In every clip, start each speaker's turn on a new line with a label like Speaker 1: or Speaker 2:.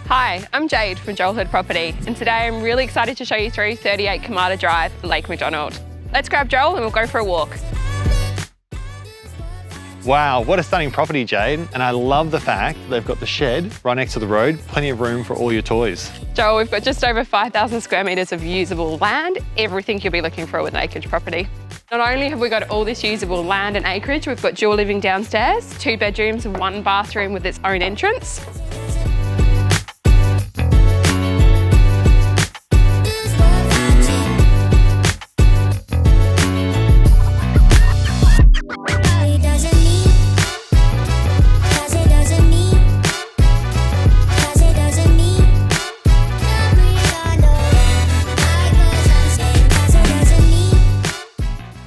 Speaker 1: Hi, I'm Jade from Joelhood Property, and today I'm really excited to show you through 38 Kamada Drive, Lake Macdonald. Let's grab Joel and we'll go for a walk.
Speaker 2: Wow, what a stunning property, Jade. And I love the fact they've got the shed right next to the road, plenty of room for all your toys.
Speaker 1: Joel, we've got just over 5,000 square metres of usable land, everything you'll be looking for with an acreage property. Not only have we got all this usable land and acreage, we've got dual living downstairs, 2 bedrooms and 1 bathroom with its own entrance.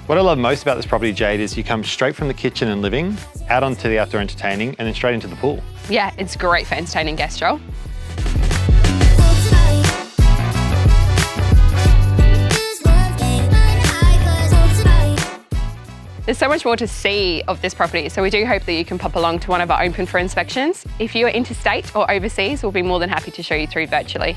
Speaker 2: What I love most about this property, Jade, is you come straight from the kitchen and living, out onto the outdoor entertaining, and then straight into the pool.
Speaker 1: Yeah, it's great for entertaining guests, Joel. There's so much more to see of this property, so we do hope that you can pop along to one of our open for inspections. If you are interstate or overseas, we'll be more than happy to show you through virtually.